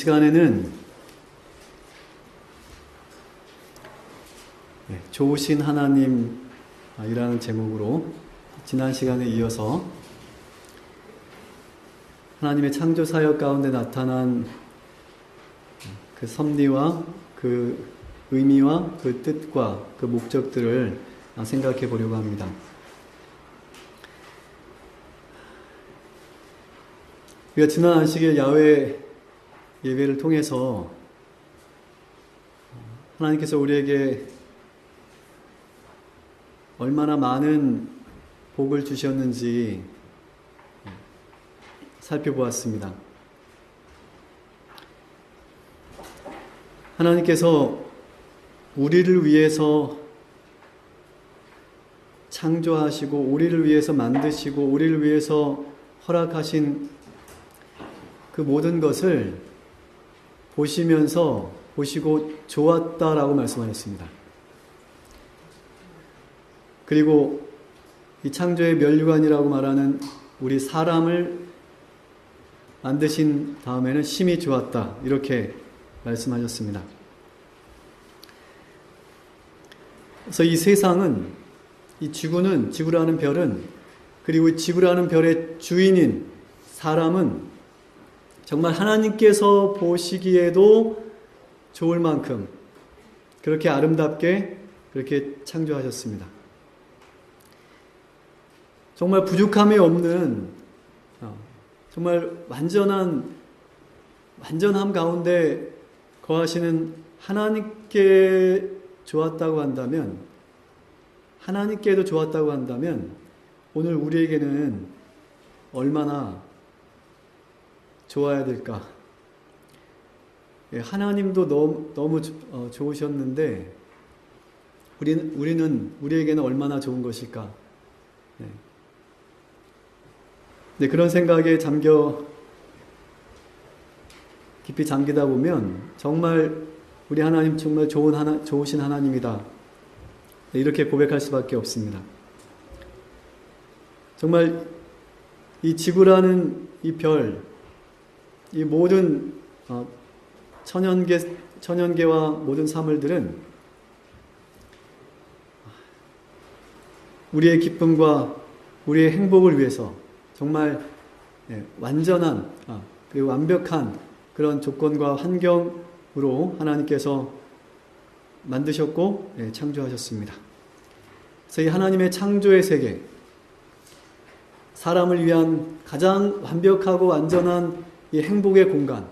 시간에는 좋으신 하나님이라는 제목으로 지난 시간에 이어서 하나님의 창조 사역 가운데 나타난 그 섭리와 그 의미와 그 뜻과 그 목적들을 생각해 보려고 합니다. 우리가 지난 안식일 야외 예배를 통해서 하나님께서 우리에게 얼마나 많은 복을 주셨는지 살펴보았습니다. 하나님께서 우리를 위해서 창조하시고 우리를 위해서 만드시고 우리를 위해서 허락하신 그 모든 것을 보시고 좋았다라고 말씀하셨습니다. 그리고 이 창조의 면류관이라고 말하는 우리 사람을 만드신 다음에는 심히 좋았다 이렇게 말씀하셨습니다. 그래서 이 세상은, 이 지구라는 별은, 그리고 지구라는 별의 주인인 사람은 정말 하나님께서 보시기에도 좋을 만큼 그렇게 아름답게 그렇게 창조하셨습니다. 정말 부족함이 없는 정말 완전함 가운데 거하시는 하나님께 좋았다고 한다면, 하나님께도 좋았다고 한다면 오늘 우리에게는 얼마나 좋아야 될까? 하나님도 너무 좋으셨는데 우리에게는 얼마나 좋은 것일까? 네, 그런 생각에 깊이 잠기다 보면 정말 우리 하나님 정말 좋으신 하나님이다. 네, 이렇게 고백할 수밖에 없습니다. 정말 이 지구라는 이 별, 이 모든 천연계와 모든 사물들은 우리의 기쁨과 우리의 행복을 위해서 정말 완전한 그리고 완벽한 그런 조건과 환경으로 하나님께서 만드셨고 창조하셨습니다. 그래서 이 하나님의 창조의 세계, 사람을 위한 가장 완벽하고 완전한 이 행복의 공간,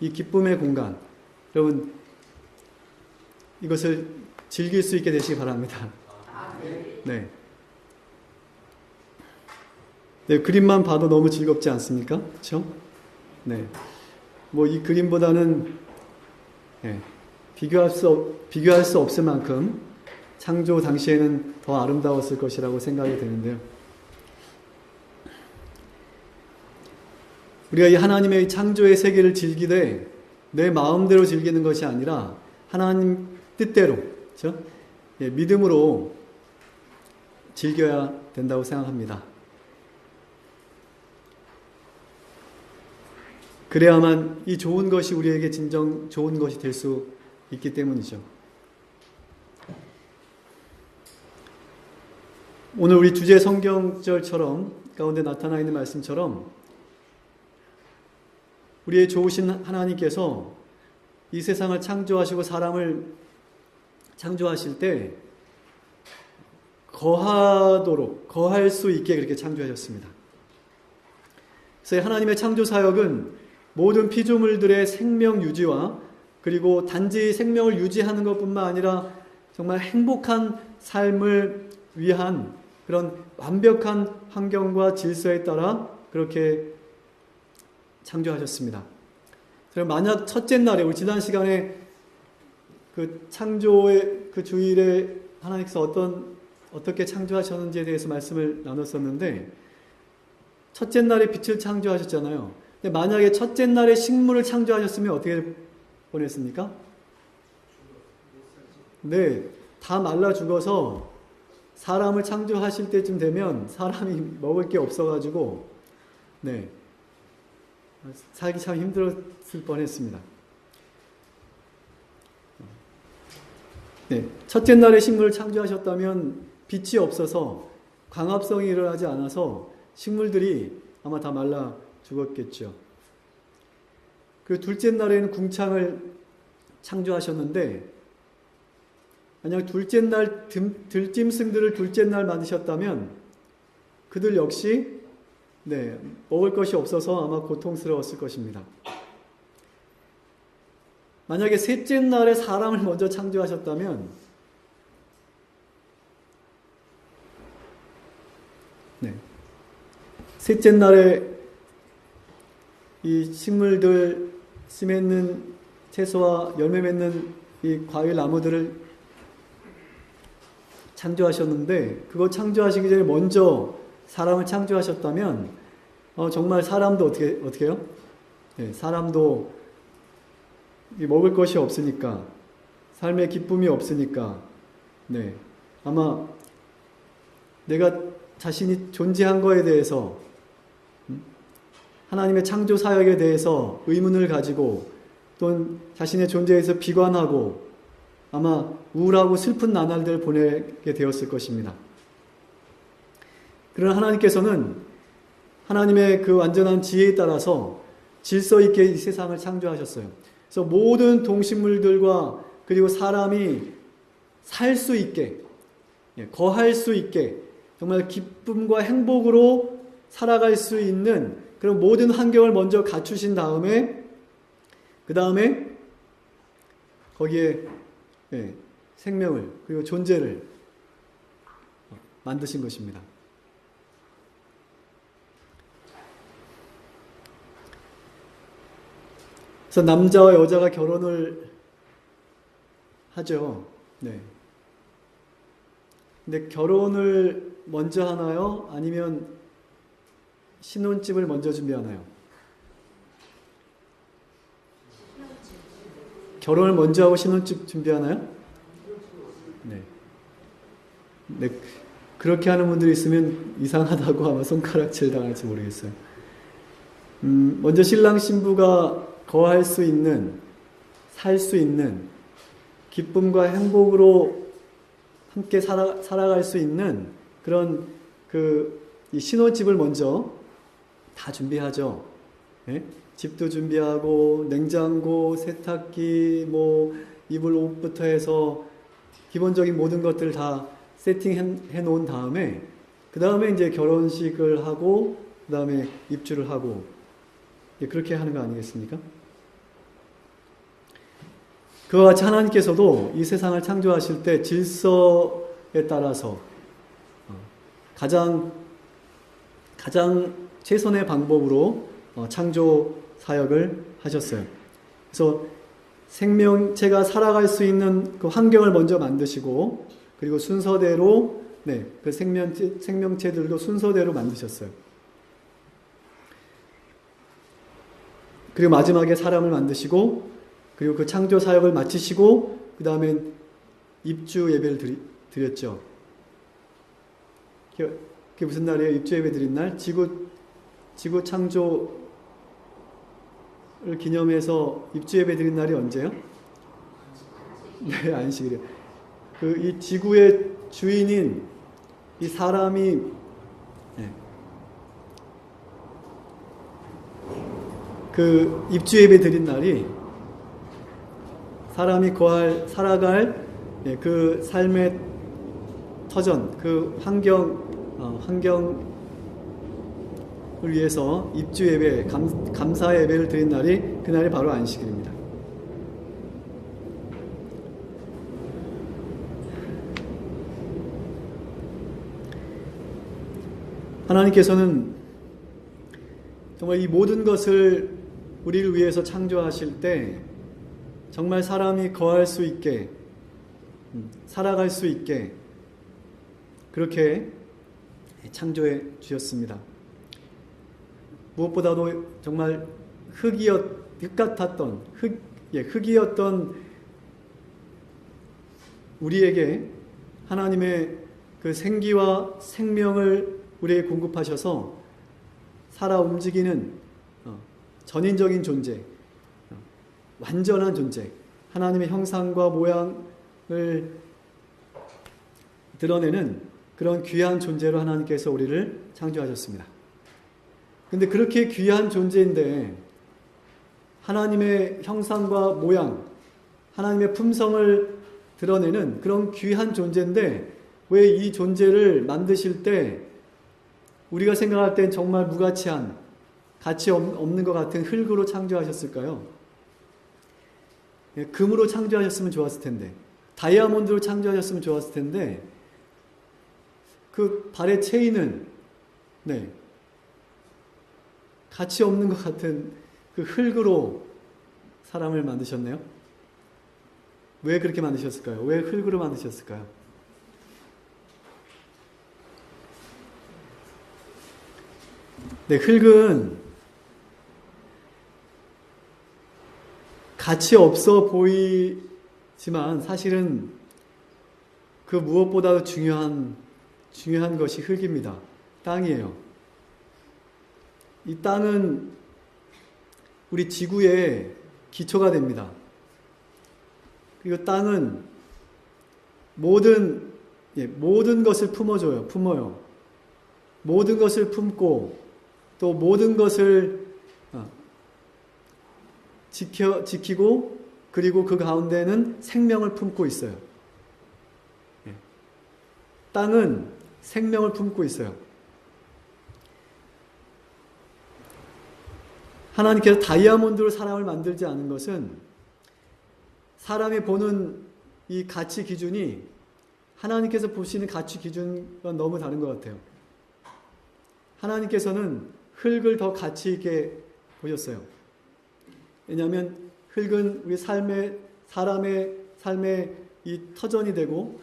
이 기쁨의 공간, 여러분 이것을 즐길 수 있게 되시기 바랍니다. 네. 네, 그림만 봐도 너무 즐겁지 않습니까? 그렇죠? 네. 뭐 이 그림보다는 비교할 수 없을 만큼 창조 당시에는 더 아름다웠을 것이라고 생각이 되는데요. 우리가 이 하나님의 창조의 세계를 즐기되 내 마음대로 즐기는 것이 아니라 하나님 뜻대로, 그렇죠? 믿음으로 즐겨야 된다고 생각합니다. 그래야만 이 좋은 것이 우리에게 진정 좋은 것이 될 수 있기 때문이죠. 오늘 우리 주제 성경절처럼 가운데 나타나 있는 말씀처럼 우리의 좋으신 하나님께서 이 세상을 창조하시고 사람을 창조하실 때 거할 수 있게 그렇게 창조하셨습니다. 그래서 하나님의 창조 사역은 모든 피조물들의 생명 유지와 그리고 단지 생명을 유지하는 것뿐만 아니라 정말 행복한 삶을 위한 그런 완벽한 환경과 질서에 따라 그렇게 창조하셨습니다. 만약 첫째 날에, 우리 지난 시간에 그 창조의 그 주일에 하나님께서 어떻게 창조하셨는지에 대해서 말씀을 나눴었는데, 첫째 날에 빛을 창조하셨잖아요. 근데 만약에 첫째 날에 식물을 창조하셨으면 어떻게 보냈습니까? 네, 다 말라 죽어서 사람을 창조하실 때쯤 되면 사람이 먹을 게 없어가지고 살기 참 힘들었을 뻔했습니다. 네, 첫째 날에 식물을 창조하셨다면 빛이 없어서 광합성이 일어나지 않아서 식물들이 아마 다 말라 죽었겠죠. 그리고 둘째 날에는 궁창을 창조하셨는데 만약 둘째 날 들짐승들을 둘째 날 만드셨다면 그들 역시 먹을 것이 없어서 아마 고통스러웠을 것입니다. 만약에 셋째 날에 사람을 먼저 창조하셨다면 셋째 날에 이 식물들, 씨 맺는 채소와 열매 맺는 이 과일 나무들을 창조하셨는데 그거 창조하시기 전에 먼저 사람을 창조하셨다면 정말 사람도 어떻게 해요? 사람도 먹을 것이 없으니까 삶의 기쁨이 없으니까 아마 내가 자신이 존재한 거에 대해서 하나님의 창조 사역에 대해서 의문을 가지고 또는 자신의 존재에서 비관하고 아마 우울하고 슬픈 나날들을 보내게 되었을 것입니다. 그러나 하나님께서는 하나님의 그 완전한 지혜에 따라서 질서 있게 이 세상을 창조하셨어요. 그래서 모든 동식물들과 그리고 사람이 살 수 있게, 거할 수 있게, 정말 기쁨과 행복으로 살아갈 수 있는 그런 모든 환경을 먼저 갖추신 다음에 그 다음에 거기에 생명을 그리고 존재를 만드신 것입니다. 그래서 남자와 여자가 결혼을 하죠. 근데 결혼을 먼저 하나요? 아니면 신혼집을 먼저 준비하나요? 결혼을 먼저 하고 신혼집 준비하나요? 그렇게 하는 분들이 있으면 이상하다고 아마 손가락질 당할지 모르겠어요. 먼저 신랑 신부가 거할 수 있는, 살 수 있는 기쁨과 행복으로 함께 살아갈 수 있는 그런 이 신혼집을 먼저 다 준비하죠. 집도 준비하고 냉장고, 세탁기, 이불 옷부터 해서 기본적인 모든 것들을 다 세팅해 놓은 다음에 그 다음에 이제 결혼식을 하고 그 다음에 입주를 하고 그렇게 하는 거 아니겠습니까? 그와 같이 하나님께서도 이 세상을 창조하실 때 질서에 따라서 가장 최선의 방법으로 창조 사역을 하셨어요. 그래서 생명체가 살아갈 수 있는 그 환경을 먼저 만드시고 그리고 순서대로 그 생명체들도 순서대로 만드셨어요. 그리고 마지막에 사람을 만드시고 그리고 그 창조 사역을 마치시고 그 다음엔 입주 예배를 드렸죠. 그게 무슨 날이에요? 입주 예배 드린 날? 지구 창조를 기념해서 입주 예배 드린 날이 언제요? 안식일이에요. 이 지구의 주인인 이 사람이 그 입주 예배 드린 날이 사람이 살아갈 그 삶의 터전, 그 환경을 위해서 입주 예배, 감사 예배를 드린 날이 그날이 바로 안식일입니다. 하나님께서는 정말 이 모든 것을 우리를 위해서 창조하실 때 정말 사람이 거할 수 있게, 살아갈 수 있게 그렇게 창조해 주셨습니다. 무엇보다도 정말 흙 같았던 흙이었던 우리에게 하나님의 그 생기와 생명을 우리에게 공급하셔서 살아 움직이는 전인적인 존재, 완전한 존재, 하나님의 형상과 모양을 드러내는 그런 귀한 존재로 하나님께서 우리를 창조하셨습니다. 근데 그렇게 귀한 존재인데 하나님의 형상과 모양, 하나님의 품성을 드러내는 그런 귀한 존재인데 왜 이 존재를 만드실 때 우리가 생각할 땐 정말 무가치한, 가치 없는 것 같은 흙으로 창조하셨을까요? 금으로 창조하셨으면 좋았을 텐데, 다이아몬드로 창조하셨으면 좋았을 텐데, 그 발의 체인은 가치 없는 것 같은 그 흙으로 사람을 만드셨네요. 왜 그렇게 만드셨을까요? 왜 흙으로 만드셨을까요? 네, 흙은 가치 없어 보이지만 사실은 그 무엇보다도 중요한 것이 흙입니다. 땅이에요. 이 땅은 우리 지구의 기초가 됩니다. 그리고 땅은 모든 것을 품어요. 모든 것을 품고 또 모든 것을 지키고 그리고 그 가운데는 생명을 품고 있어요. 땅은 생명을 품고 있어요. 하나님께서 다이아몬드로 사람을 만들지 않은 것은 사람이 보는 이 가치 기준이 하나님께서 보시는 가치 기준과 너무 다른 것 같아요. 하나님께서는 흙을 더 가치 있게 보셨어요. 왜냐하면 흙은 우리 사람의 삶의 이 터전이 되고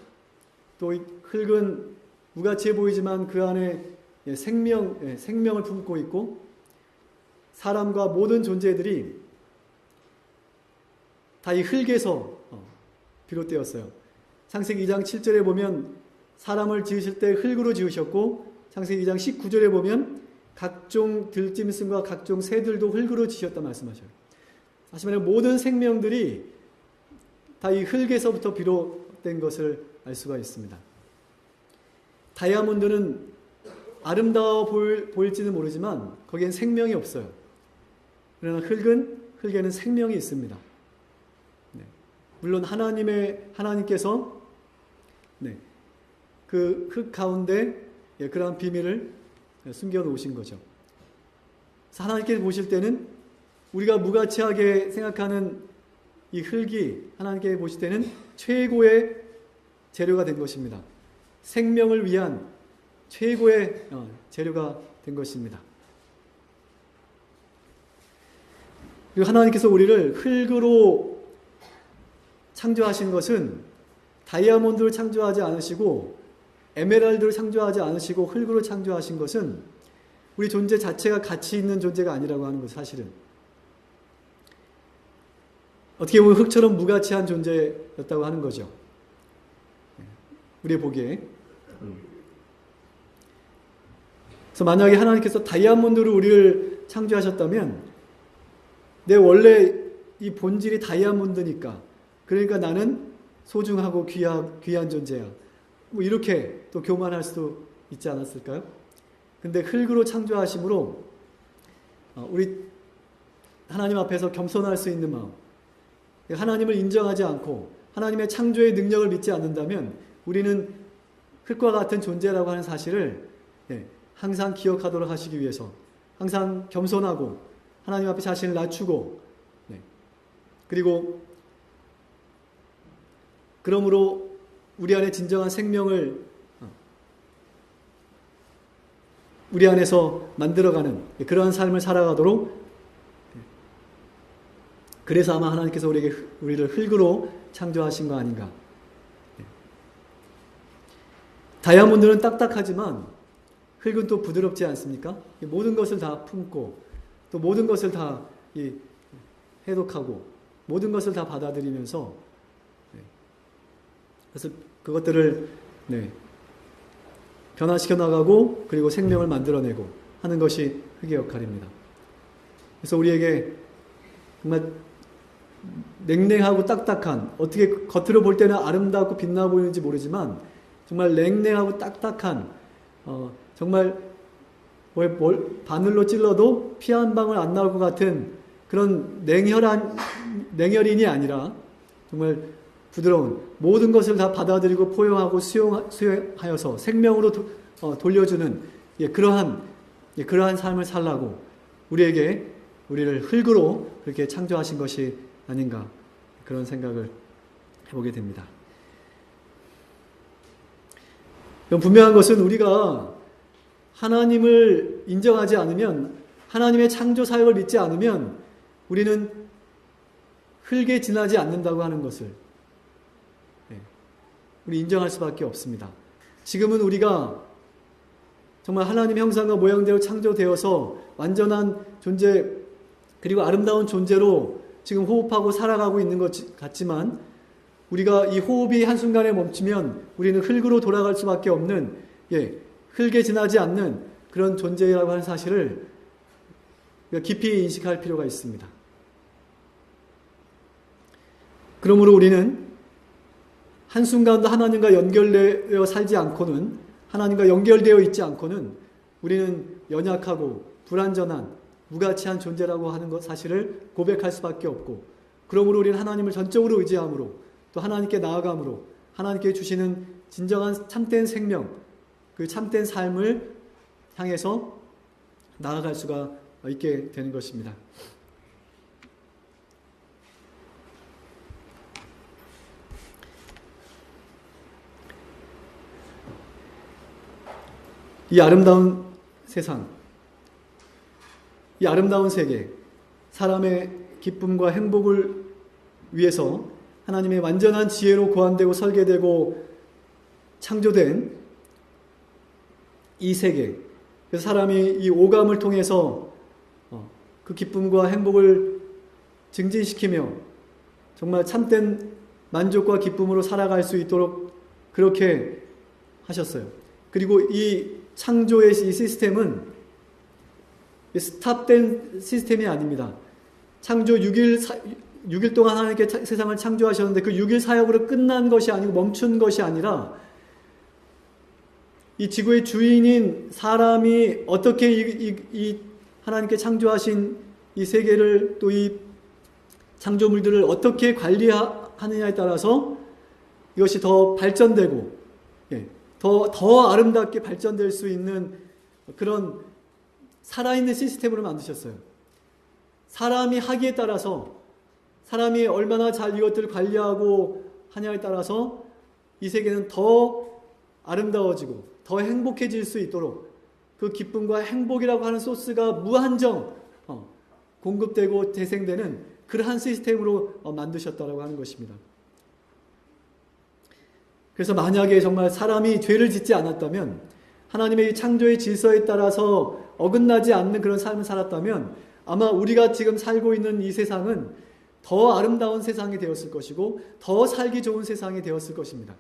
또 이 흙은 무가치해 보이지만 그 안에 생명을 품고 있고 사람과 모든 존재들이 다 이 흙에서 비롯되었어요. 창세기 2장 7절에 보면 사람을 지으실 때 흙으로 지으셨고 창세기 2장 19절에 보면 각종 들짐승과 각종 새들도 흙으로 지으셨다 말씀하셔요. 다시 말해 모든 생명들이 다 이 흙에서부터 비롯된 것을 알 수가 있습니다. 다이아몬드는 아름다워 보일지는 모르지만 거기엔 생명이 없어요. 그러나 흙에는 생명이 있습니다. 물론 하나님께서 그 흙 가운데 그러한 비밀을 숨겨 놓으신 거죠. 그래서 하나님께서 보실 때는 우리가 무가치하게 생각하는 이 흙이 하나님께 보실 때는 최고의 재료가 된 것입니다. 생명을 위한 최고의 재료가 된 것입니다. 그리고 하나님께서 우리를 흙으로 창조하신 것은 다이아몬드를 창조하지 않으시고 에메랄드를 창조하지 않으시고 흙으로 창조하신 것은 우리 존재 자체가 가치 있는 존재가 아니라고 하는 것 사실은. 어떻게 보면 흙처럼 무가치한 존재였다고 하는 거죠. 우리의 보기에. 그래서 만약에 하나님께서 다이아몬드로 우리를 창조하셨다면 내 원래 이 본질이 다이아몬드니까 그러니까 나는 소중하고 귀한 존재야. 뭐 이렇게 또 교만할 수도 있지 않았을까요? 근데 흙으로 창조하심으로 우리 하나님 앞에서 겸손할 수 있는 마음, 하나님을 인정하지 않고 하나님의 창조의 능력을 믿지 않는다면 우리는 흙과 같은 존재라고 하는 사실을 항상 기억하도록 하시기 위해서 항상 겸손하고 하나님 앞에 자신을 낮추고 그리고 그러므로 우리 안에 진정한 생명을 우리 안에서 만들어가는 그러한 삶을 살아가도록 그래서 아마 하나님께서 우리를 흙으로 창조하신 거 아닌가. 다이아몬드는 딱딱하지만 흙은 또 부드럽지 않습니까? 모든 것을 다 품고 또 모든 것을 다 해독하고 모든 것을 다 받아들이면서 그래서 그것들을 변화시켜 나가고 그리고 생명을 만들어내고 하는 것이 흙의 역할입니다. 그래서 우리에게 정말 냉랭하고 딱딱한, 어떻게 겉으로 볼 때는 아름답고 빛나 보이는지 모르지만 정말 냉랭하고 딱딱한, 정말 바늘로 찔러도 피 한 방울 안 나올 것 같은 그런 냉혈인이 아니라 정말 부드러운, 모든 것을 다 받아들이고 포용하고 수용하여서 생명으로 돌려주는 그러한 삶을 살라고 우리를 흙으로 그렇게 창조하신 것이 아닌가, 그런 생각을 해보게 됩니다. 분명한 것은 우리가 하나님을 인정하지 않으면, 하나님의 창조 사역을 믿지 않으면 우리는 흙에 지나지 않는다고 하는 것을 우리 인정할 수밖에 없습니다. 지금은 우리가 정말 하나님의 형상과 모양대로 창조되어서 완전한 존재, 그리고 아름다운 존재로 지금 호흡하고 살아가고 있는 것 같지만, 우리가 이 호흡이 한순간에 멈추면 우리는 흙으로 돌아갈 수밖에 없는, 흙에 지나지 않는 그런 존재라고 하는 사실을 깊이 인식할 필요가 있습니다. 그러므로 우리는 한순간도 하나님과 연결되어 살지 않고는, 하나님과 연결되어 있지 않고는 우리는 연약하고 불완전한 무가치한 존재라고 하는 것 사실을 고백할 수밖에 없고, 그러므로 우리는 하나님을 전적으로 의지함으로, 또 하나님께 나아감으로 하나님께 주시는 진정한 참된 생명, 그 참된 삶을 향해서 나아갈 수가 있게 되는 것입니다. 이 아름다운 세상, 이 아름다운 세계, 사람의 기쁨과 행복을 위해서 하나님의 완전한 지혜로 고안되고 설계되고 창조된 이 세계, 그래서 사람이 이 오감을 통해서 그 기쁨과 행복을 증진시키며 정말 참된 만족과 기쁨으로 살아갈 수 있도록 그렇게 하셨어요. 그리고 이 창조의 이 시스템은 스탑된 시스템이 아닙니다. 창조 6일 동안 하나님께 세상을 창조하셨는데 그 6일 사역으로 끝난 것이 아니고 멈춘 것이 아니라, 이 지구의 주인인 사람이 어떻게 이 하나님께 창조하신 이 세계를, 또 이 창조물들을 어떻게 관리하느냐에 따라서 이것이 더 발전되고 더 아름답게 발전될 수 있는 그런 살아있는 시스템으로 만드셨어요. 사람이 하기에 따라서, 사람이 얼마나 잘 이것들을 관리하고 하냐에 따라서 이 세계는 더 아름다워지고 더 행복해질 수 있도록 그 기쁨과 행복이라고 하는 소스가 무한정 공급되고 재생되는 그러한 시스템으로 만드셨다고 하는 것입니다. 그래서 만약에 정말 사람이 죄를 짓지 않았다면, 하나님의 창조의 질서에 따라서 어긋나지 않는 그런 삶을 살았다면 아마 우리가 지금 살고 있는 이 세상은 더 아름다운 세상이 되었을 것이고 더 살기 좋은 세상이 되었을 것입니다.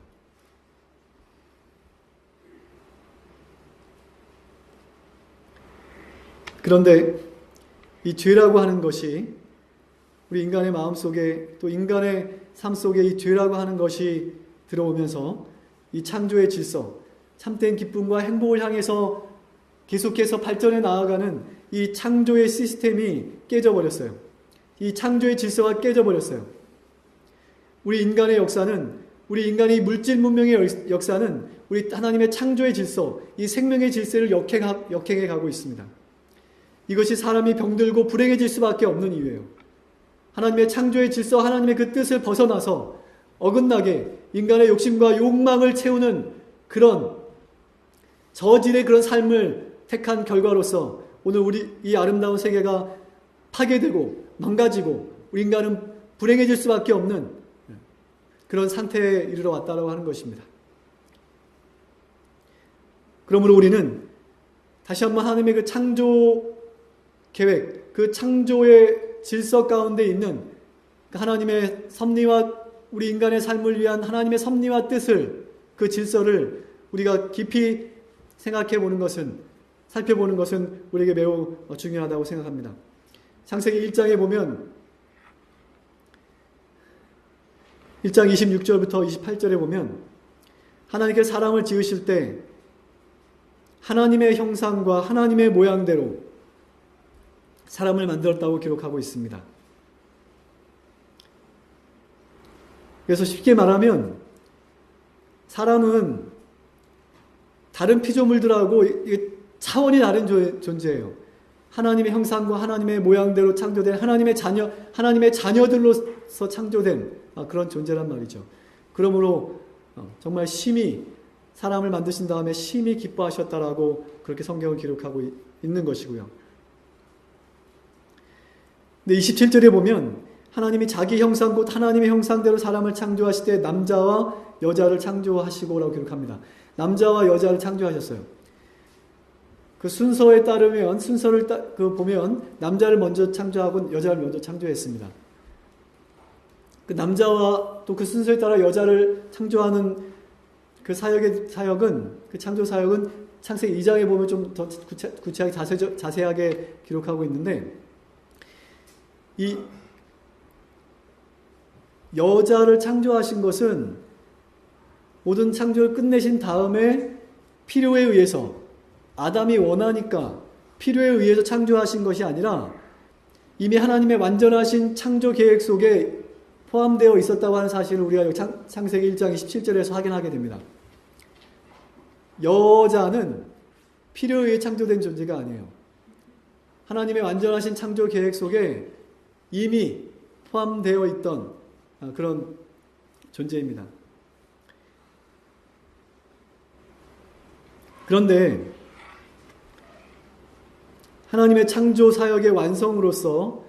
그런데 이 죄라고 하는 것이 우리 인간의 마음속에, 또 인간의 삶 속에 이 죄라고 하는 것이 들어오면서 이 창조의 질서, 참된 기쁨과 행복을 향해서 계속해서 발전해 나아가는 이 창조의 시스템이 깨져버렸어요. 이 창조의 질서가 깨져버렸어요. 우리 인간의 역사는, 우리 인간의 물질 문명의 역사는 우리 하나님의 창조의 질서, 이 생명의 질서를 역행해 가고 있습니다. 이것이 사람이 병들고 불행해질 수밖에 없는 이유예요. 하나님의 창조의 질서, 하나님의 그 뜻을 벗어나서 어긋나게 인간의 욕심과 욕망을 채우는 그런 저질의 그런 삶을 택한 결과로서 오늘 우리 이 아름다운 세계가 파괴되고 망가지고 우리 인간은 불행해질 수밖에 없는 그런 상태에 이르러 왔다고 하는 것입니다. 그러므로 우리는 다시 한번 하나님의 그 창조 계획, 그 창조의 질서 가운데 있는 하나님의 섭리와 우리 인간의 삶을 위한 하나님의 섭리와 뜻을, 그 질서를 우리가 깊이 생각해 보는 것은, 살펴보는 것은 우리에게 매우 중요하다고 생각합니다. 창세기 1장에 보면 1장 26절부터 28절에 보면 하나님께서 사람을 지으실 때 하나님의 형상과 하나님의 모양대로 사람을 만들었다고 기록하고 있습니다. 그래서 쉽게 말하면 사람은 다른 피조물들하고 차원이 다른 존재예요. 하나님의 형상과 하나님의 모양대로 창조된 하나님의 자녀들로서 창조된 그런 존재란 말이죠. 그러므로 정말 심히 사람을 만드신 다음에 심히 기뻐하셨다라고 그렇게 성경을 기록하고 있는 것이고요. 근데 27절에 보면 하나님이 자기 형상 곧 하나님의 형상대로 사람을 창조하실 때 남자와 여자를 창조하시고라고 기록합니다. 남자와 여자를 창조하셨어요. 그 순서에 따르면 보면 남자를 먼저 창조하고 여자를 먼저 창조했습니다. 그 남자와 또 그 순서에 따라 여자를 창조하는 그 사역은 그 창조 사역은 창세기 2장에 보면 좀 더 구체하게 자세하게 기록하고 있는데 이 여자를 창조하신 것은 모든 창조를 끝내신 다음에 필요에 의해서 아담이 원하니까 필요에 의해서 창조하신 것이 아니라 이미 하나님의 완전하신 창조 계획 속에 포함되어 있었다고 하는 사실을 우리가 창세기 1장 27절에서 확인하게 됩니다. 여자는 필요에 의해 창조된 존재가 아니에요. 하나님의 완전하신 창조 계획 속에 이미 포함되어 있던 그런 존재입니다. 그런데 하나님의 창조 사역의 완성으로서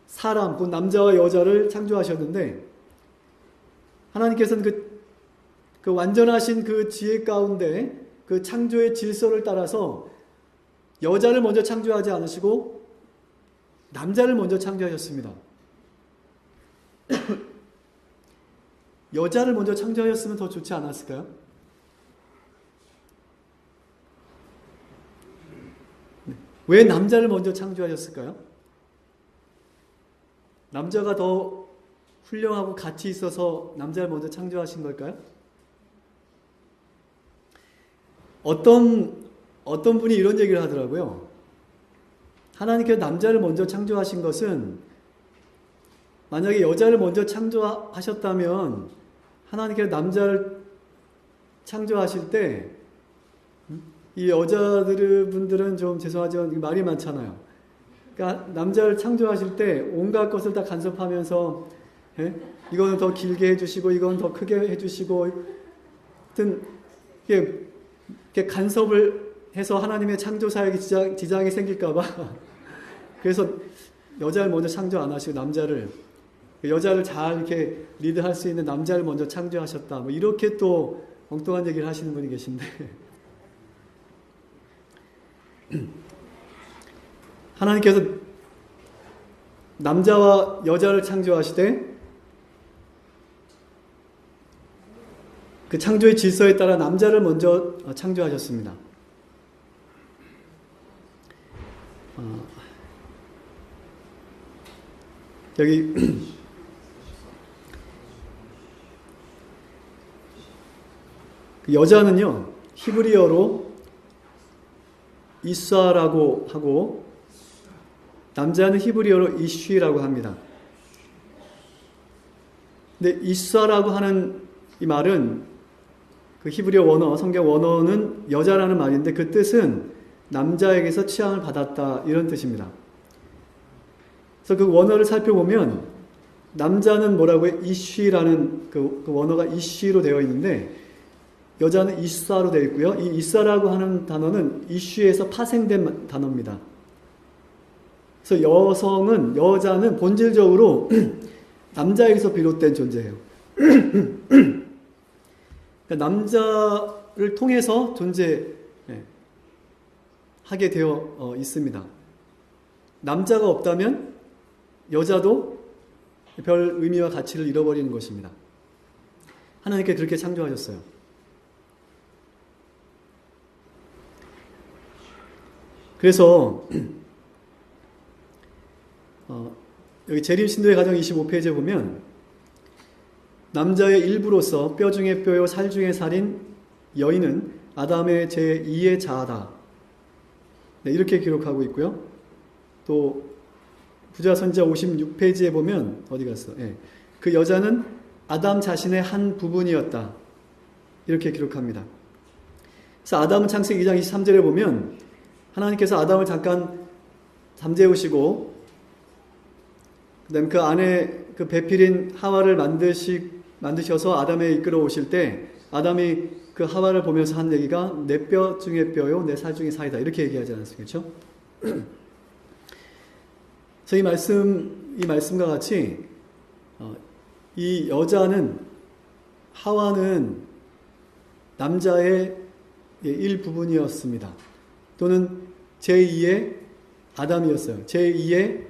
사람, 곧 남자와 여자를 창조하셨는데 하나님께서는 그 완전하신 그 지혜 가운데 그 창조의 질서를 따라서 여자를 먼저 창조하지 않으시고 남자를 먼저 창조하셨습니다. 여자를 먼저 창조하셨으면 더 좋지 않았을까요? 왜 남자를 먼저 창조하셨을까요? 남자가 더 훌륭하고 가치 있어서 남자를 먼저 창조하신 걸까요? 어떤 분이 이런 얘기를 하더라고요. 하나님께서 남자를 먼저 창조하신 것은 만약에 여자를 먼저 창조하셨다면 하나님께서 남자를 창조하실 때 이 여자분들은 좀 죄송하지만 말이 많잖아요. 그러니까 남자를 창조하실 때 온갖 것을 다 간섭하면서 이거는 더 길게 해주시고 이건 더 크게 해주시고 하여튼 이렇게 간섭을 해서 하나님의 창조 사역에 지장이 생길까봐 그래서 여자를 먼저 창조 안 하시고 여자를 잘 이렇게 리드할 수 있는 남자를 먼저 창조하셨다. 뭐 이렇게 또 엉뚱한 얘기를 하시는 분이 계신데 하나님께서 남자와 여자를 창조하시되 그 창조의 질서에 따라 남자를 먼저 창조하셨습니다. 여기 여자는요 히브리어로 이사라고 하고 남자는 히브리어로 이쉬라고 합니다. 근데 이사라고 하는 이 말은 그 히브리어 원어, 성경 원어는 여자라는 말인데 그 뜻은 남자에게서 취향을 받았다 이런 뜻입니다. 그래서 그 원어를 살펴보면 남자는 뭐라고 해? 이쉬라는 그 원어가 이쉬로 되어 있는데 여자는 이사로 되어 있고요. 이 이사라고 하는 단어는 이쉬에서 파생된 단어입니다. 그래서 여자는 본질적으로 남자에게서 비롯된 존재예요. 그러니까 남자를 통해서 존재하게 되어 있습니다. 남자가 없다면 여자도 별 의미와 가치를 잃어버리는 것입니다. 하나님께 그렇게 창조하셨어요. 그래서 여기 재림신도의 가정 25페이지에 보면 남자의 일부로서 뼈 중에 뼈요 살 중에 살인 여인은 아담의 제2의 자아다. 네, 이렇게 기록하고 있고요. 또 부자선지자 56페이지에 보면 어디 갔어? 네. 그 여자는 아담 자신의 한 부분이었다. 이렇게 기록합니다. 그래서 아담은 창세기 2장 23절에 보면 하나님께서 아담을 잠깐 잠재우시고 그다음에 그 안에 그 배필인 하와를 만드셔서 아담에 이끌어 오실 때 아담이 그 하와를 보면서 한 얘기가 내 뼈 중에 뼈요 내 살 중에 살이다. 이렇게 얘기하지 않았습니까? 그렇죠? 그래서 이 말씀과 같이 이 여자는 하와는 남자의 일부분이었습니다. 또는 제2의 아담이었어요. 제2의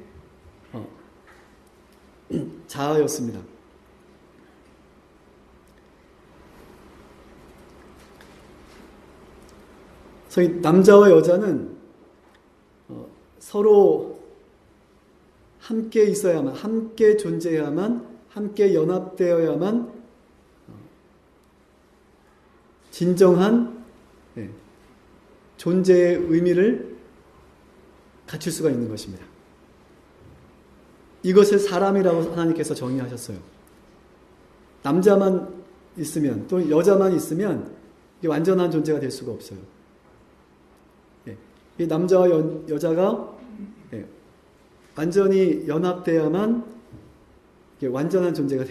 자아였습니다. 그래서 이 남자와 여자는 서로 함께 있어야만, 함께 존재해야만, 함께 연합되어야만 진정한 존재의 의미를 갖출 수가 있는 것입니다. 이것을 사람이라고 하나님께서 정의하셨어요. 남자만 있으면 또 여자만 있으면 이게 완전한 존재가 될 수가 없어요. 이 남자와 여자가 완전히 연합돼야만 이게 완전한 존재가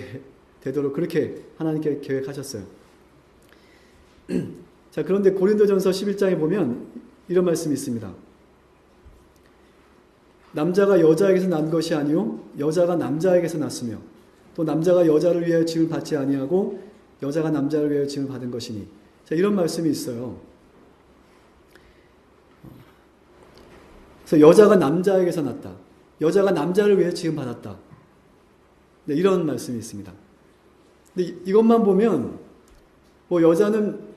되도록 그렇게 하나님께 계획하셨어요. 자, 그런데 고린도전서 11장에 보면 이런 말씀이 있습니다. 남자가 여자에게서 난 것이 아니요 여자가 남자에게서 났으며 또 남자가 여자를 위하여 짐을 받지 아니하고 여자가 남자를 위하여 짐을 받은 것이니. 자, 이런 말씀이 있어요. 그래서 여자가 남자에게서 났다. 여자가 남자를 위해 지금 받았다. 네, 이런 말씀이 있습니다. 근데 이것만 보면 뭐 여자는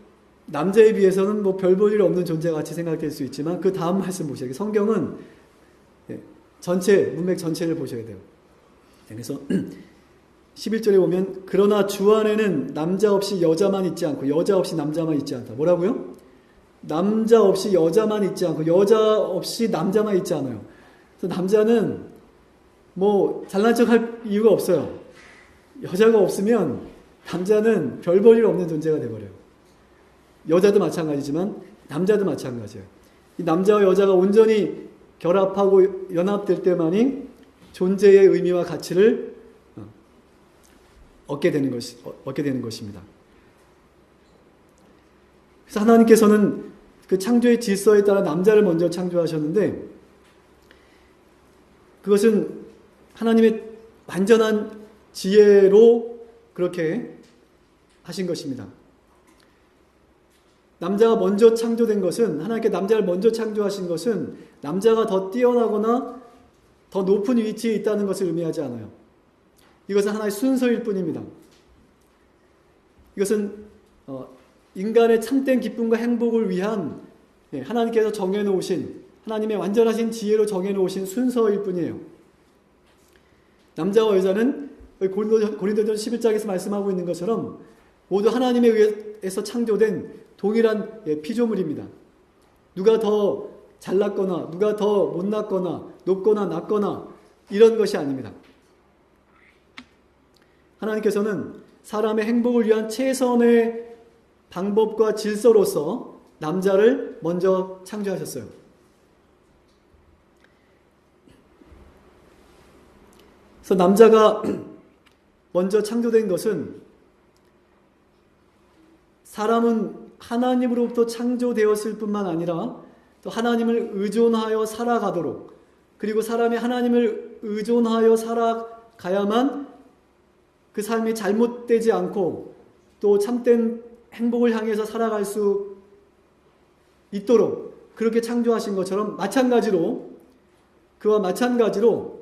남자에 비해서는 뭐 별 볼 일 없는 존재 같이 생각될 수 있지만 그 다음 말씀 보셔야 돼요. 성경은 전체 문맥 전체를 보셔야 돼요. 그래서 11절에 보면 그러나 주 안에는 남자 없이 여자만 있지 않고 여자 없이 남자만 있지 않다. 뭐라고요? 남자 없이 여자만 있지 않고 여자 없이 남자만 있지 않아요. 그래서 남자는 뭐 잘난 척할 이유가 없어요. 여자가 없으면 남자는 별 볼 일 없는 존재가 돼버려요. 여자도 마찬가지지만 남자도 마찬가지예요. 이 남자와 여자가 온전히 결합하고 연합될 때만이 존재의 의미와 가치를 얻게 되는 것입니다. 그래서 하나님께서는 그 창조의 질서에 따라 남자를 먼저 창조하셨는데 그것은 하나님의 완전한 지혜로 그렇게 하신 것입니다. 남자가 먼저 창조된 것은 하나님께 남자를 먼저 창조하신 것은 남자가 더 뛰어나거나 더 높은 위치에 있다는 것을 의미하지 않아요. 이것은 하나의 순서일 뿐입니다. 이것은 인간의 참된 기쁨과 행복을 위한 하나님께서 정해놓으신 하나님의 완전하신 지혜로 정해놓으신 순서일 뿐이에요. 남자와 여자는 고린도전 11장에서 말씀하고 있는 것처럼 모두 하나님에 의해서 창조된 동일한 피조물입니다. 누가 더 잘났거나 누가 더 못났거나 높거나 낮거나 이런 것이 아닙니다. 하나님께서는 사람의 행복을 위한 최선의 방법과 질서로서 남자를 먼저 창조하셨어요. 그래서 남자가 먼저 창조된 것은 사람은 하나님으로부터 창조되었을 뿐만 아니라 또 하나님을 의존하여 살아가도록 그리고 사람이 하나님을 의존하여 살아가야만 그 삶이 잘못되지 않고 또 참된 행복을 향해서 살아갈 수 있도록 그렇게 창조하신 것처럼 그와 마찬가지로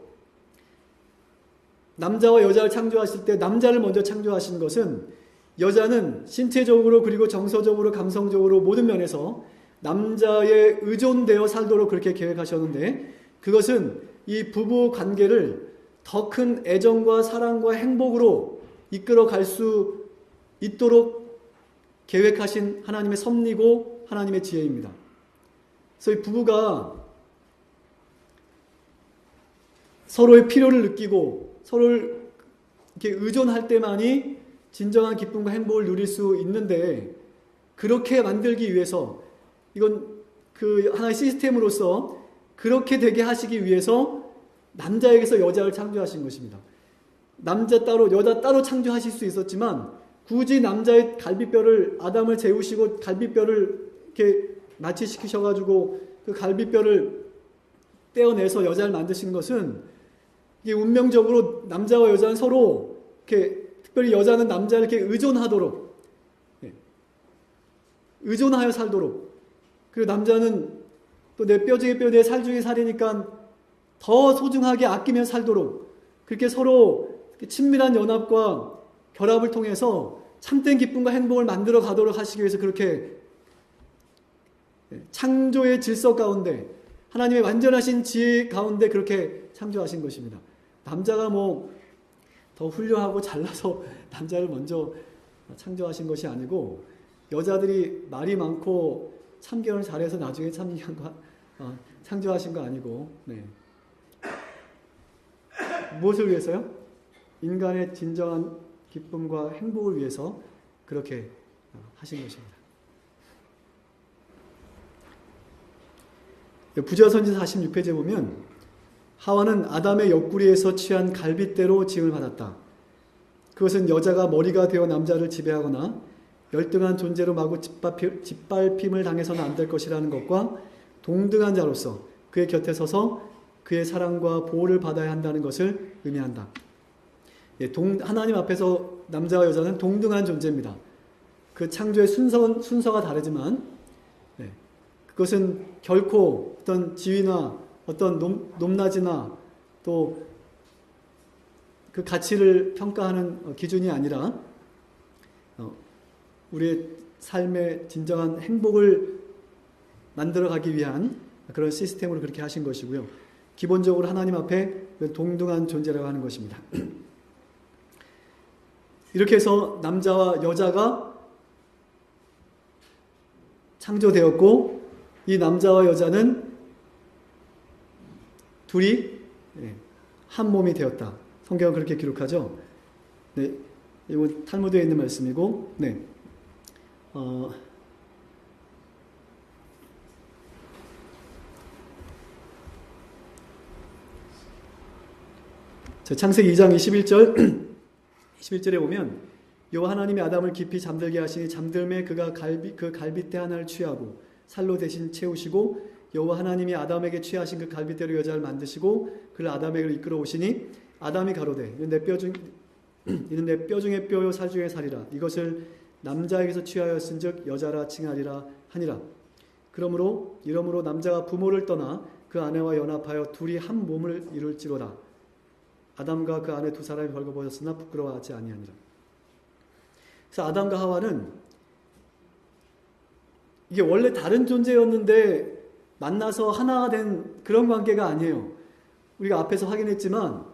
남자와 여자를 창조하실 때 남자를 먼저 창조하신 것은 여자는 신체적으로 그리고 정서적으로 감성적으로 모든 면에서 남자에 의존되어 살도록 그렇게 계획하셨는데 그것은 이 부부 관계를 더 큰 애정과 사랑과 행복으로 이끌어 갈 수 있도록 계획하신 하나님의 섭리고 하나님의 지혜입니다. 그래서 이 부부가 서로의 필요를 느끼고 서로를 이렇게 의존할 때만이 진정한 기쁨과 행복을 누릴 수 있는데, 그렇게 만들기 위해서, 이건 그 하나의 시스템으로서 그렇게 되게 하시기 위해서 남자에게서 여자를 창조하신 것입니다. 남자 따로 여자 따로 창조하실 수 있었지만 굳이 남자의 갈비뼈를, 아담을 재우시고 갈비뼈를 이렇게 마취시키셔가지고 그 갈비뼈를 떼어내서 여자를 만드신 것은, 이게 운명적으로 남자와 여자는 서로 이렇게, 특별히 여자는 남자를 이렇게 의존하도록, 의존하여 살도록, 그리고 남자는 또 내 뼈 중에 뼈, 내 살 중에 살이니까 더 소중하게 아끼며 살도록, 그렇게 서로 친밀한 연합과 결합을 통해서 참된 기쁨과 행복을 만들어 가도록 하시기 위해서 그렇게 창조의 질서 가운데, 하나님의 완전하신 지혜 가운데 그렇게 창조하신 것입니다. 남자가 뭐 더 훌륭하고 잘나서 남자를 먼저 창조하신 것이 아니고, 여자들이 말이 많고 참견을 잘해서 나중에 창조하신 거 아니고, 네. 무엇을 위해서요? 인간의 진정한 기쁨과 행복을 위해서 그렇게 하신 것입니다. 부자선지서 46페이지에 보면, 하와는 아담의 옆구리에서 취한 갈빗대로 지음을 받았다. 그것은 여자가 머리가 되어 남자를 지배하거나 열등한 존재로 마구 짓밟힘을 당해서는 안 될 것이라는 것과 동등한 자로서 그의 곁에 서서 그의 사랑과 보호를 받아야 한다는 것을 의미한다. 하나님 앞에서 남자와 여자는 동등한 존재입니다. 그 창조의 순서가 다르지만, 그것은 결코 어떤 지위나 어떤 높낮이나 또 그 가치를 평가하는 기준이 아니라 우리의 삶의 진정한 행복을 만들어가기 위한 그런 시스템으로 그렇게 하신 것이고요. 기본적으로 하나님 앞에 동등한 존재라고 하는 것입니다. 이렇게 해서 남자와 여자가 창조되었고, 이 남자와 여자는 둘이 한 몸이 되었다. 성경은 그렇게 기록하죠. 네, 이거 탈무드에 있는 말씀이고, 네, 창세기 2장 21절에 보면, 여호와 하나님이 아담을 깊이 잠들게 하시니 잠들매 그가 그 갈빗대 하나를 취하고 살로 대신 채우시고, 여호와 하나님이 아담에게 취하신 그 갈빗대로 여자를 만드시고 그를 아담에게로 이끌어 오시니, 아담이 가로되 이는 내 뼈 중에 뼈요 살 중에 살이라. 이것을 남자에게서 취하였은즉 여자라 칭하리라 하니라. 이러므로 남자가 부모를 떠나 그 아내와 연합하여 둘이 한 몸을 이룰지로다. 아담과 그 아내 두 사람이 벌거벗었으나 부끄러워하지 아니하니라. 그래서 아담과 하와는 이게 원래 다른 존재였는데 만나서 하나가 된 그런 관계가 아니에요. 우리가 앞에서 확인했지만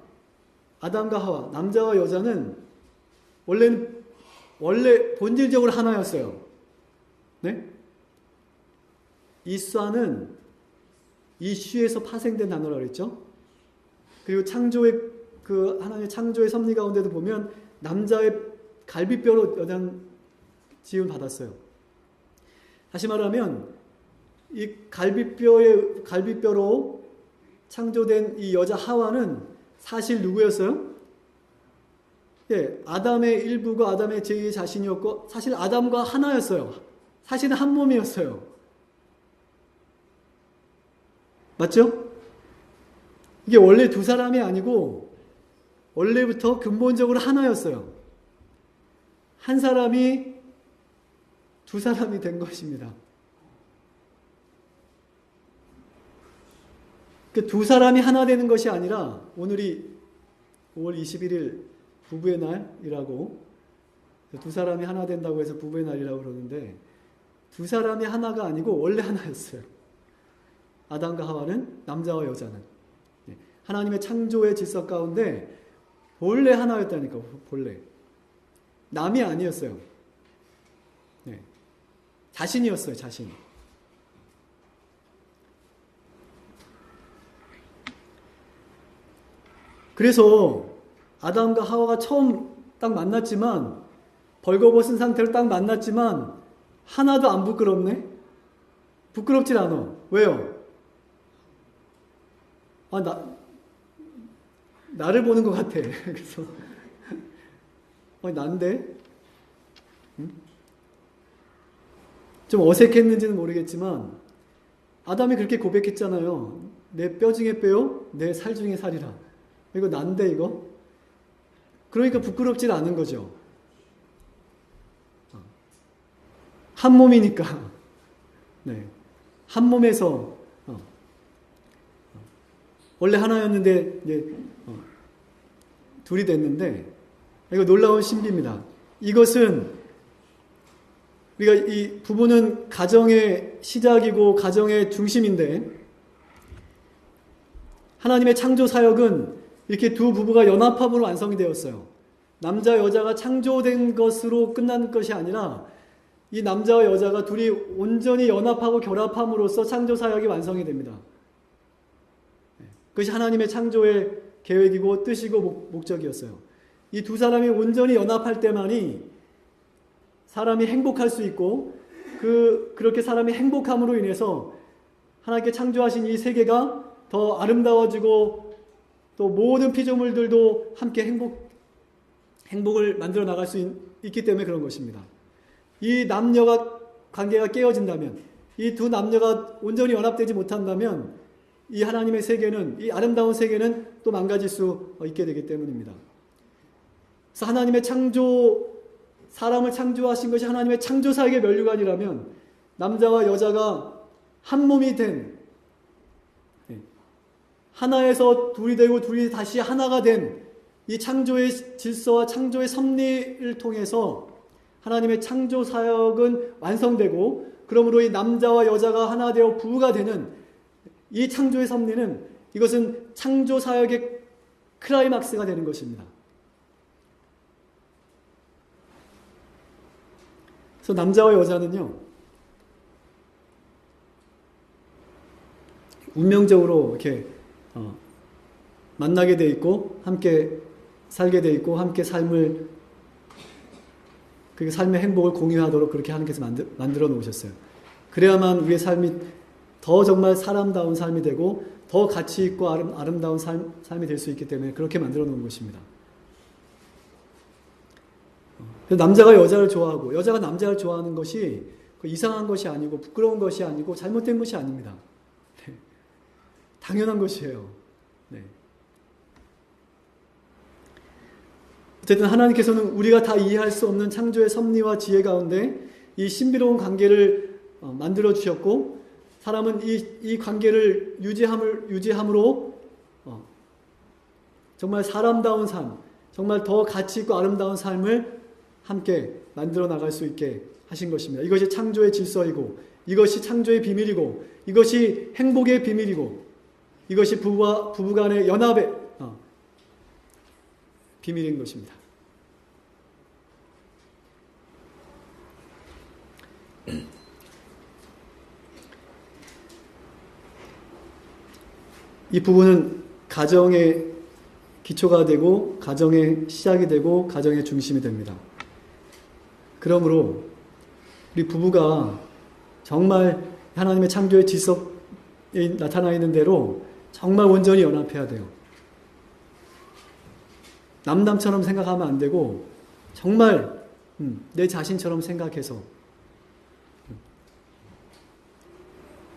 아담과 하와, 남자와 여자는 원래 본질적으로 하나였어요. 네? 이쏴는 이슈에서 파생된 단어라고 그랬죠. 그리고 하나님의 창조의 섭리 가운데도 보면 남자의 갈비뼈로 여자는 지음을 받았어요. 다시 말하면 이 갈비뼈로 창조된 이 여자 하와는 사실 누구였어요? 아담의 일부가 아담의 제2의 자신이었고, 사실 아담과 하나였어요. 사실은 한 몸이었어요. 맞죠? 이게 원래 두 사람이 아니고 원래부터 근본적으로 하나였어요. 한 사람이 두 사람이 된 것입니다. 그 두 사람이 하나 되는 것이 아니라, 오늘이 5월 21일 부부의 날이라고, 두 사람이 하나 된다고 해서 부부의 날이라고 그러는데, 두 사람이 하나가 아니고 원래 하나였어요. 아담과 하와는, 남자와 여자는. 하나님의 창조의 질서 가운데 본래 하나였다니까, 본래. 남이 아니었어요. 네. 자신이었어요, 자신. 그래서 아담과 하와가 처음 딱 만났지만, 벌거벗은 상태로 딱 만났지만 하나도 안 부끄럽네? 부끄럽질 않아. 왜요? 나를 보는 것 같아. 그래서 난데? 응? 좀 어색했는지는 모르겠지만 아담이 그렇게 고백했잖아요. 내 뼈 중에 뼈요, 내 살 중에 살이라. 이거 난데 이거? 그러니까 부끄럽진 않은 거죠. 한 몸이니까. 네. 한 몸에서 원래 하나였는데 이제 둘이 됐는데, 이거 놀라운 신비입니다. 이것은 우리가 이 부부는 가정의 시작이고 가정의 중심인데, 하나님의 창조 사역은 이렇게 두 부부가 연합함으로 완성이 되었어요. 남자 여자가 창조된 것으로 끝난 것이 아니라 이 남자와 여자가 둘이 온전히 연합하고 결합함으로써 창조 사역이 완성이 됩니다. 그것이 하나님의 창조의 계획이고 뜻이고 목적이었어요. 이 두 사람이 온전히 연합할 때만이 사람이 행복할 수 있고, 그렇게 사람이 행복함으로 인해서 하나님께 창조하신 이 세계가 더 아름다워지고, 또 모든 피조물들도 함께 행복을 만들어 나갈 수 있기 때문에 그런 것입니다. 이 남녀가 관계가 깨어진다면, 이 두 남녀가 온전히 연합되지 못한다면 이 하나님의 세계는, 이 아름다운 세계는 또 망가질 수 있게 되기 때문입니다. 그래서 하나님의 사람을 창조하신 것이 하나님의 창조사역의 면류관이라면, 남자와 여자가 한 몸이 된, 하나에서 둘이 되고 둘이 다시 하나가 된 이 창조의 질서와 창조의 섭리를 통해서 하나님의 창조 사역은 완성되고, 그러므로 이 남자와 여자가 하나 되어 부부가 되는 이 창조의 섭리는, 이것은 창조 사역의 클라이막스가 되는 것입니다. 그래서 남자와 여자는요, 운명적으로 이렇게 만나게 돼 있고, 함께 살게 돼 있고, 함께 삶의 행복을 공유하도록 그렇게 하나님께서 만들어 놓으셨어요. 그래야만 우리의 삶이 더 정말 사람다운 삶이 되고, 더 가치 있고 아름다운 삶이 될 수 있기 때문에 그렇게 만들어 놓은 것입니다. 남자가 여자를 좋아하고 여자가 남자를 좋아하는 것이 이상한 것이 아니고 부끄러운 것이 아니고 잘못된 것이 아닙니다. 네. 당연한 것이에요. 네. 어쨌든 하나님께서는 우리가 다 이해할 수 없는 창조의 섭리와 지혜 가운데 이 신비로운 관계를 만들어 주셨고, 사람은 이 관계를 유지함으로 정말 사람다운 삶, 정말 더 가치 있고 아름다운 삶을 함께 만들어 나갈 수 있게 하신 것입니다. 이것이 창조의 질서이고, 이것이 창조의 비밀이고, 이것이 행복의 비밀이고, 이것이 부부 간의 연합의 비밀인 것입니다. 이 부부는 가정의 기초가 되고, 가정의 시작이 되고, 가정의 중심이 됩니다. 그러므로 우리 부부가 정말 하나님의 창조의 질서에 나타나 있는 대로 정말 온전히 연합해야 돼요. 남처럼 생각하면 안 되고, 정말 내 자신처럼 생각해서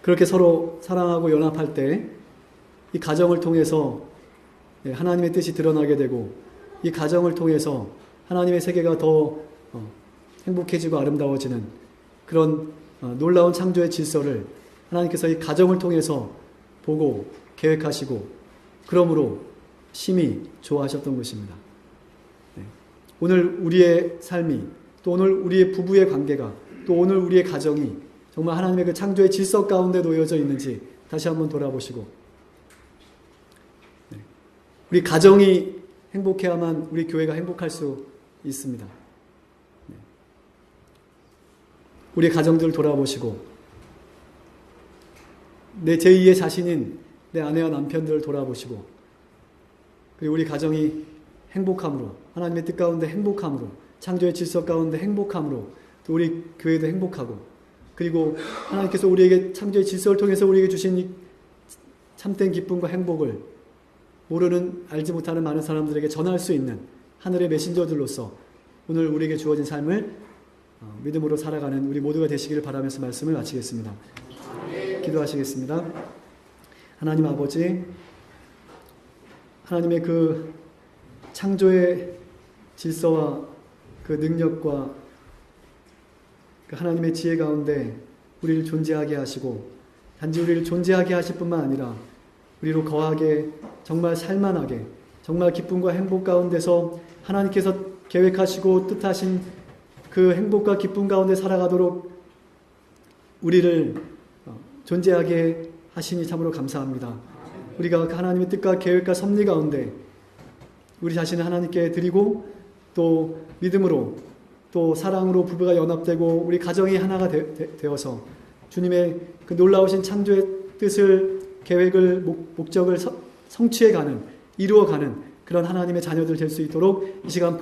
그렇게 서로 사랑하고 연합할 때 이 가정을 통해서 하나님의 뜻이 드러나게 되고, 이 가정을 통해서 하나님의 세계가 더 행복해지고 아름다워지는 그런 놀라운 창조의 질서를 하나님께서 이 가정을 통해서 보고 계획하시고, 그러므로 심히 좋아하셨던 것입니다. 오늘 우리의 삶이, 또 오늘 우리의 부부의 관계가, 또 오늘 우리의 가정이 정말 하나님의 그 창조의 질서 가운데 놓여져 있는지 다시 한번 돌아보시고, 우리 가정이 행복해야만 우리 교회가 행복할 수 있습니다. 우리 가정들을 돌아보시고 내 제2의 자신인 내 아내와 남편들을 돌아보시고 그리고 우리 가정이 행복함으로 하나님의 뜻 가운데 행복함으로 창조의 질서 가운데 행복함으로 또 우리 교회도 행복하고 그리고 하나님께서 우리에게 창조의 질서를 통해서 우리에게 주신 이 참된 기쁨과 행복을 모르는 알지 못하는 많은 사람들에게 전할 수 있는 하늘의 메신저들로서 오늘 우리에게 주어진 삶을 믿음으로 살아가는 우리 모두가 되시기를 바라면서 말씀을 마치겠습니다. 기도하시겠습니다. 하나님 아버지, 하나님의 그 창조의 질서와 그 능력과 그 하나님의 지혜 가운데 우리를 존재하게 하시고 단지 우리를 존재하게 하실 뿐만 아니라 우리로 거하게 정말 살만하게 정말 기쁨과 행복 가운데서 하나님께서 계획하시고 뜻하신 그 행복과 기쁨 가운데 살아가도록 우리를 존재하게 하시니 참으로 감사합니다. 우리가 하나님의 뜻과 계획과 섭리 가운데 우리 자신을 하나님께 드리고 또 믿음으로 또 사랑으로 부부가 연합되고 우리 가정이 하나가 되어서 주님의 그 놀라우신 창조의 뜻을 계획을 목적을 성취해가는 이루어가는 그런 하나님의 자녀들 될 수 있도록 이 시간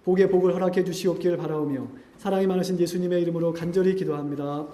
복의 복을 허락해 주시옵기를 바라오며 사랑이 많으신 예수님의 이름으로 간절히 기도합니다.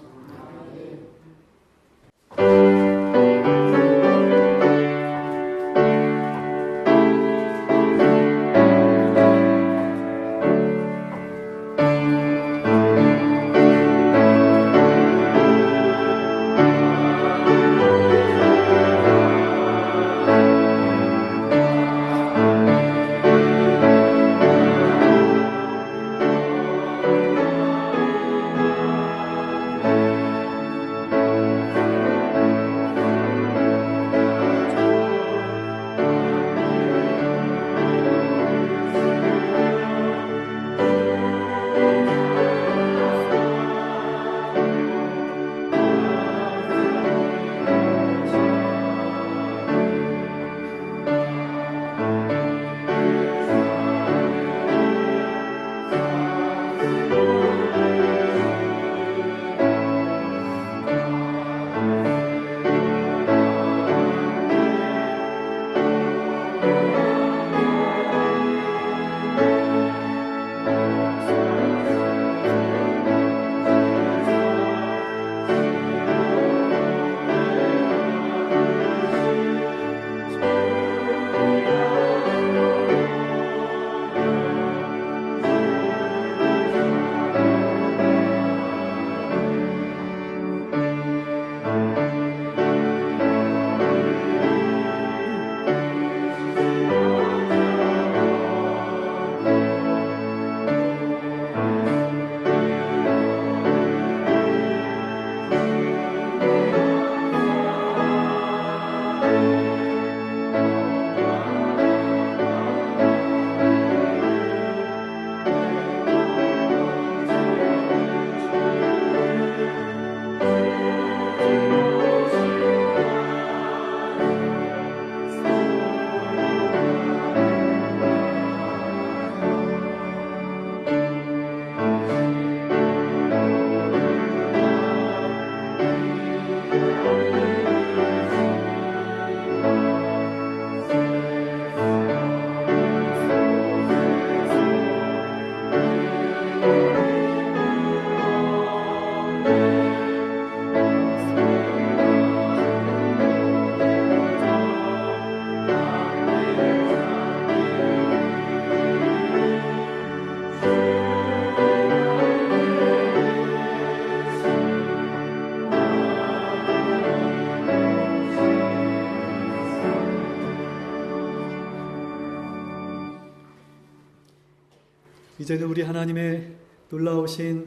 이제는 우리 하나님의 놀라우신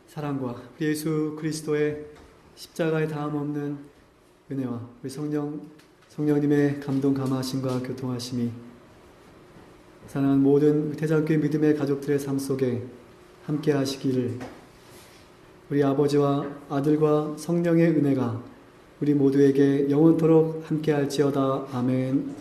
사랑과 우리 예수 그리스도의 십자가의 다함 없는 은혜와 우리 성령님의 감동 감화하심과 교통하심이 사랑하는 모든 태장교회 믿음의 가족들의 삶 속에 함께 하시기를 우리 아버지와 아들과 성령의 은혜가 우리 모두에게 영원토록 함께 할지어다. 아멘.